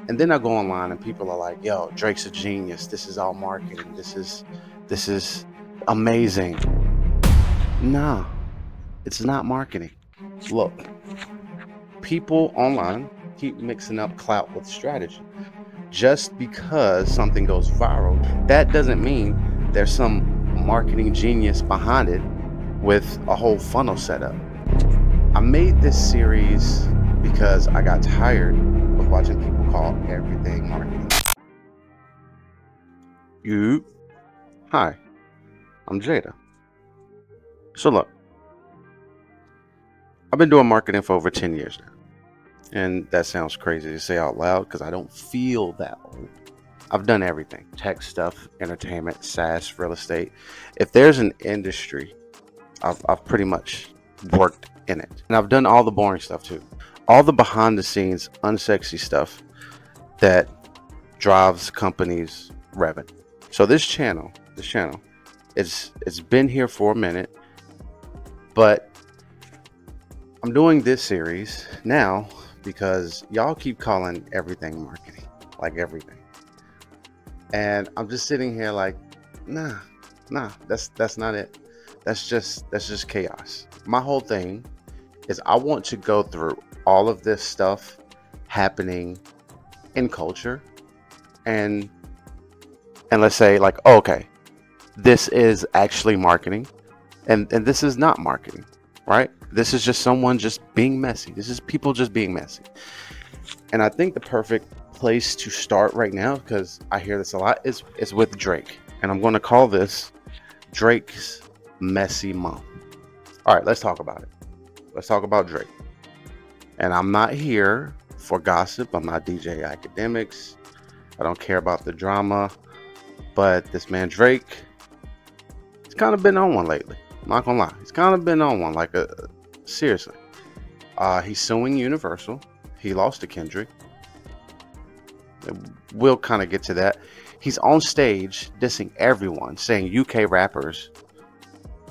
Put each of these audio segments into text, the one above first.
And then I go online and people are like, yo, Drake's a genius. This is all marketing. This is amazing. Nah, it's not marketing. Look, people online keep mixing up clout with strategy. Just because something goes viral, that doesn't mean there's some marketing genius behind it with a whole funnel setup. I made this series because I got tired of watching people call everything marketing. Hi, I'm Jada. So look, I've been doing marketing for over 10 years now. And that sounds crazy to say out loud because I don't feel that old. I've done everything: tech stuff, entertainment, SaaS, real estate. If there's an industry, I've pretty much worked in it. And I've done all the boring stuff too. All the behind the scenes, unsexy stuff that drives companies' revenue. So this channel, it's been here for a minute, but I'm doing this series now because y'all keep calling everything marketing, like everything. And I'm just sitting here like, nah, that's not it. That's just chaos. My whole thing is I want to go through all of this stuff happening in culture and let's say like, oh, okay, this is actually marketing and this is not marketing, right? This is just someone just being messy. This is people just being messy. And I think the perfect place to start right now, because I hear this a lot, is with Drake. And I'm going to call this Drake's Messy Month. All right, let's talk about it. Let's talk about Drake. And I'm not here for gossip. I'm not DJ Academics. I don't care about the drama. But this man Drake, he's kind of been on one lately. I'm not gonna lie. He's kind of been on one, like seriously. He's suing Universal. He lost to Kendrick. We'll kind of get to that. He's on stage dissing everyone, saying UK rappers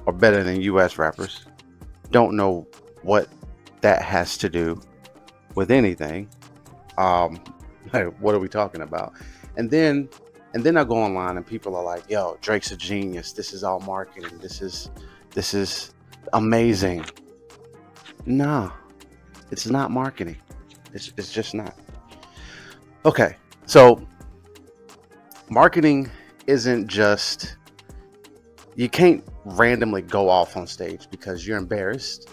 are better than US rappers. Don't know what that has to do with anything. What are we talking about? And then I go online and people are like, yo, Drake's a genius. This is all marketing. This is amazing. Nah, it's not marketing. It's just not. Okay, so marketing isn't just, you can't randomly go off on stage because you're embarrassed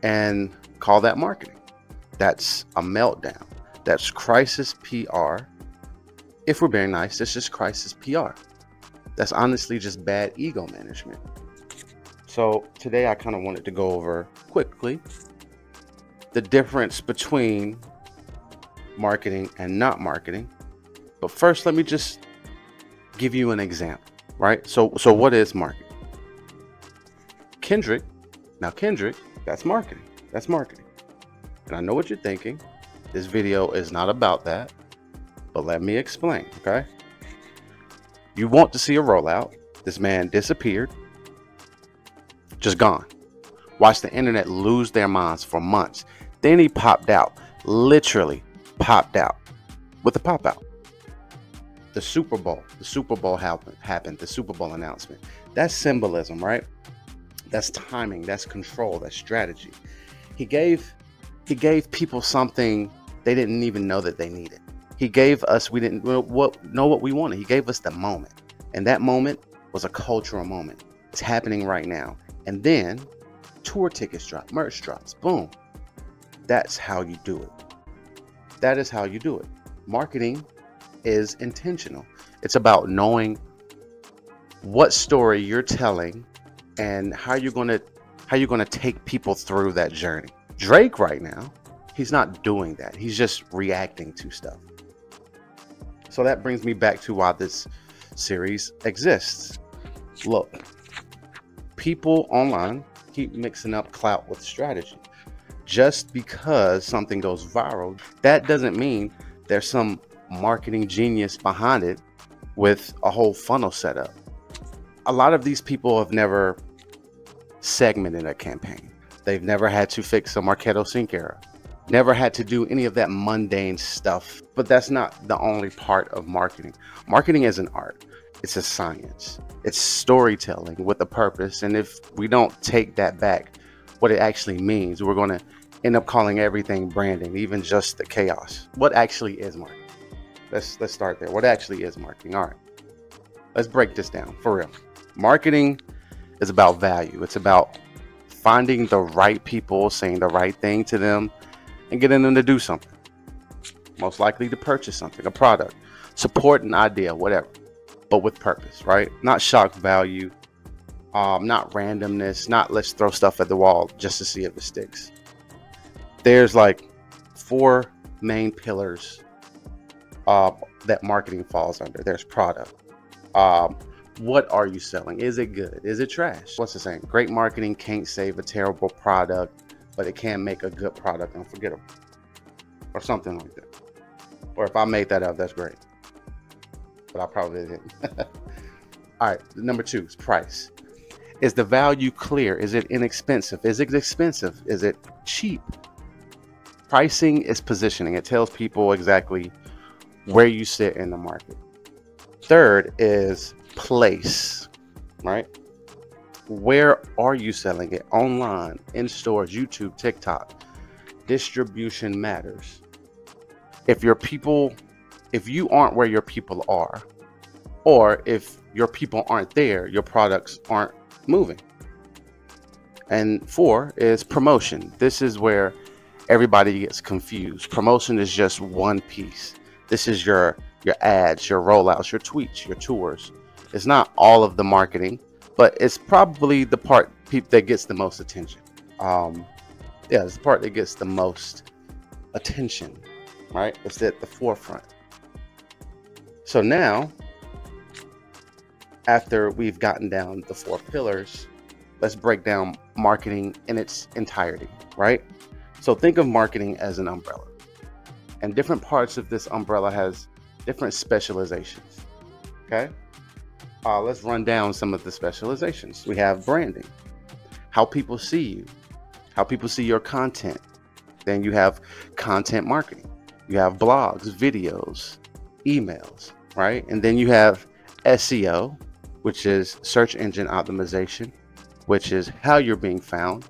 and call that marketing. That's a meltdown. That's crisis PR. If we're being nice, that's just crisis PR. That's honestly just bad ego management. So today I kind of wanted to go over quickly the difference between marketing and not marketing. But first, let me just give you an example, right? So what is marketing? Kendrick, that's marketing. That's marketing. And I know what you're thinking. This video is not about that, but let me explain, okay? You want to see a rollout. This man disappeared. Just gone. Watched the internet lose their minds for months. Then he popped out, literally popped out with a pop out. The Super Bowl happened, the Super Bowl announcement. That's symbolism, right? That's timing, that's control, that's strategy. He gave people something they didn't even know that they needed. He gave us, we didn't know what we wanted. He gave us the moment. And that moment was a cultural moment. It's happening right now. And then tour tickets drop, merch drops, boom. That's how you do it. That is how you do it. Marketing is intentional. It's about knowing what story you're telling and how you're going to take people through that journey. Drake right now, he's not doing that. He's just reacting to stuff. So that brings me back to why this series exists. Look, people online keep mixing up clout with strategy. Just because something goes viral, that doesn't mean there's some marketing genius behind it with a whole funnel setup. A lot of these people have never segmented a campaign. They've never had to fix a Marketo Sync error. Never had to do any of that mundane stuff. But that's not the only part of marketing. Marketing is an art. It's a science. It's storytelling with a purpose. And if we don't take that back, what it actually means, we're going to end up calling everything branding, even just the chaos. What actually is marketing? Let's start there. What actually is marketing? All right. Let's break this down for real. Marketing is about value. It's about finding the right people, saying the right thing to them, and getting them to do something. Most likely to purchase something, a product, support an idea, whatever, but with purpose, right? Not shock value, not randomness, not let's throw stuff at the wall just to see if it sticks. There's like 4 main pillars that marketing falls under. There's product. What are you selling? Is it good? Is it trash? What's the saying? Great marketing can't save a terrible product, but it can make a good product unforgettable, or something like that. Or if I made that up, that's great, but I probably didn't. All right, number 2 is price. Is the value clear? Is it inexpensive? Is it expensive? Is it cheap? Pricing is positioning. It tells people exactly where you sit in the market. 3rd is place, right? Where are you selling it? Online, in stores, YouTube, TikTok. Distribution matters. If you aren't where your people are, or if your people aren't there, your products aren't moving. And 4 is promotion. This is where everybody gets confused. Promotion is just one piece. This is your ads, your rollouts, your tweets, your tours. It's not all of the marketing, but it's probably the part that gets the most attention. It's the part that gets the most attention, right? It's at the forefront. So now, after we've gotten down the 4 pillars, let's break down marketing in its entirety, right? So think of marketing as an umbrella, and different parts of this umbrella has different specializations, okay? Let's run down some of the specializations. We have branding, how people see you, how people see your content. Then you have content marketing. You have blogs, videos, emails, right? And then you have SEO, which is search engine optimization, which is how you're being found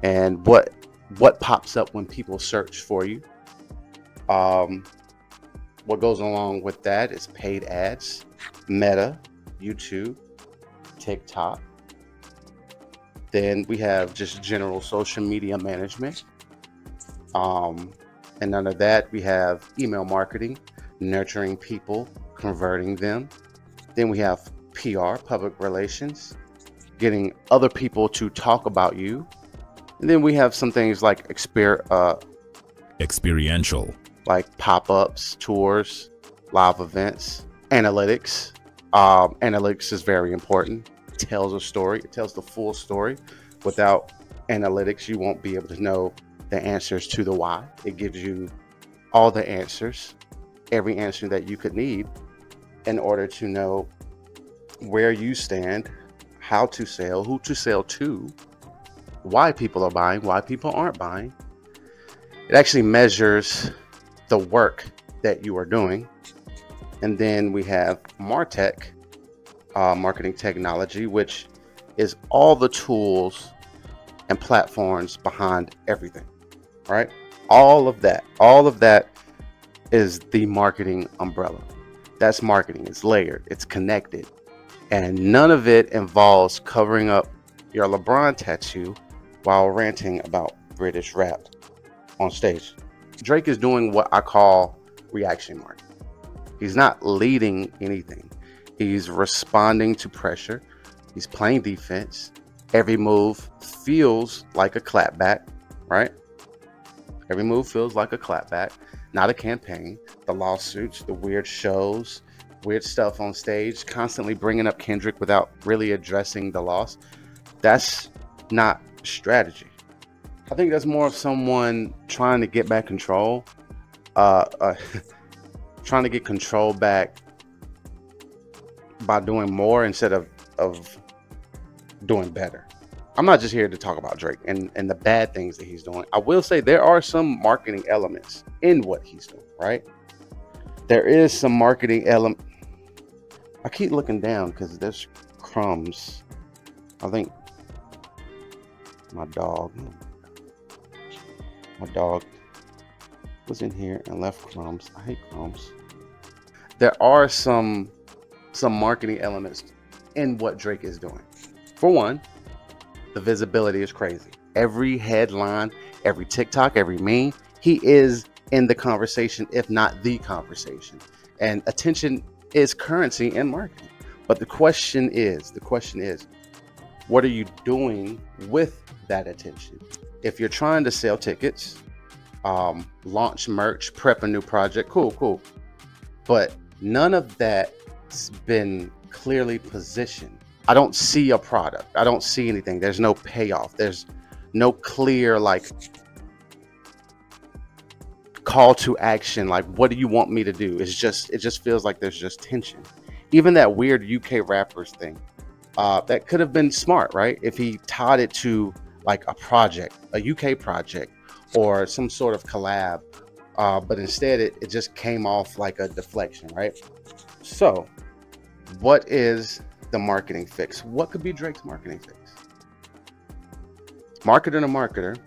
and what pops up when people search for you. What goes along with that is paid ads, Meta, YouTube, TikTok. Then we have just general social media management. And under that, we have email marketing, nurturing people, converting them. Then we have PR, public relations, getting other people to talk about you. And then we have some things like experiential, like pop-ups, tours, live events, analytics. Analytics is very important. It tells a story. It tells the full story. Without analytics, you won't be able to know the answers to the why. It gives you all the answers, every answer that you could need in order to know where you stand, how to sell, who to sell to, why people are buying, why people aren't buying. It actually measures the work that you are doing. And then we have MarTech, marketing technology, which is all the tools and platforms behind everything, right? All of that is the marketing umbrella. That's marketing. It's layered, it's connected, and none of it involves covering up your LeBron tattoo while ranting about British rap on stage. Drake is doing what I call reaction marketing. He's not leading anything. He's responding to pressure. He's playing defense. Every move feels like a clapback, right? Every move feels like a clapback, not a campaign. The lawsuits, the weird shows, weird stuff on stage, constantly bringing up Kendrick without really addressing the loss. That's not strategy. I think that's more of someone trying to get back control, trying to get control back by doing more instead of doing better. I'm not just here to talk about Drake and the bad things that he's doing. I will say there are some marketing elements in what he's doing, right? There is some marketing element. I keep looking down because there's crumbs. I think my dog was in here and left crumbs. I hate crumbs. There are some marketing elements in what Drake is doing. For one, the visibility is crazy. Every headline, every TikTok, every meme, he is in the conversation, if not the conversation. And attention is currency in marketing. But the question is, what are you doing with that attention? If you're trying to sell tickets, launch merch, prep a new project, cool. But none of that's been clearly positioned. I don't see a product. I don't see anything. There's no payoff. There's no clear call to action. Like, what do you want me to do? It just feels like there's just tension. Even that weird UK rappers thing, that could have been smart, right? If he tied it to like a project, a UK project, or some sort of collab. But instead it just came off like a deflection, right? So what is the marketing fix? What could be Drake's marketing fix? Marketer to marketer,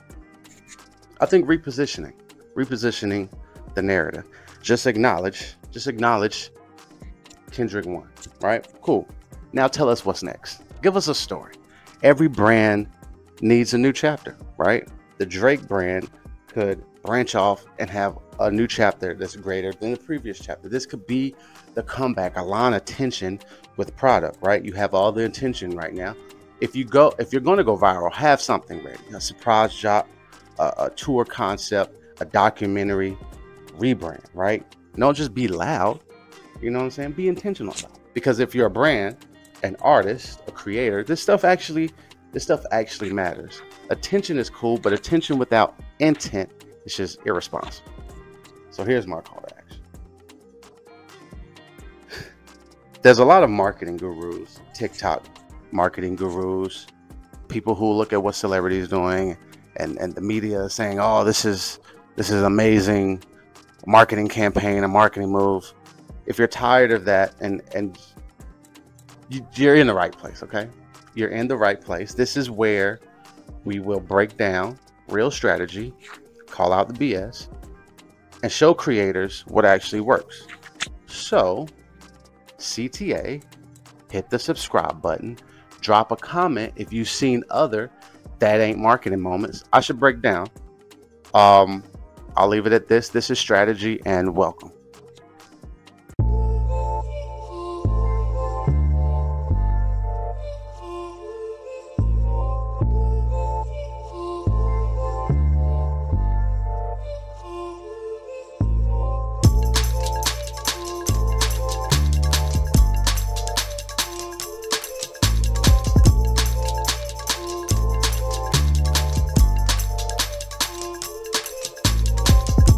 I think repositioning the narrative. Just acknowledge Kendrick won, right? Cool. Now tell us what's next. Give us a story. Every brand needs a new chapter, right? The Drake brand could branch off and have a new chapter that's greater than the previous chapter. This could be the comeback, align attention with product, right? You have all the intention right now. If you're going to go viral, have something ready. A surprise drop, a tour concept, a documentary, rebrand, right? Don't just be loud. You know what I'm saying? Be intentional about it. Because if you're a brand, an artist, a creator, this stuff actually matters. Attention is cool, but attention without intent is just irresponsible. So here's my call to action. There's a lot of marketing gurus, TikTok marketing gurus, people who look at what celebrities doing and the media saying, oh, this is amazing marketing campaign, a marketing move. If you're tired of that and you're in the right place, okay? You're in the right place. This is where we will break down real strategy, call out the BS, and show creators what actually works. So, CTA, hit the subscribe button, drop a comment if you've seen other that ain't marketing moments I should break down. I'll leave it at this. This is strategy, and welcome.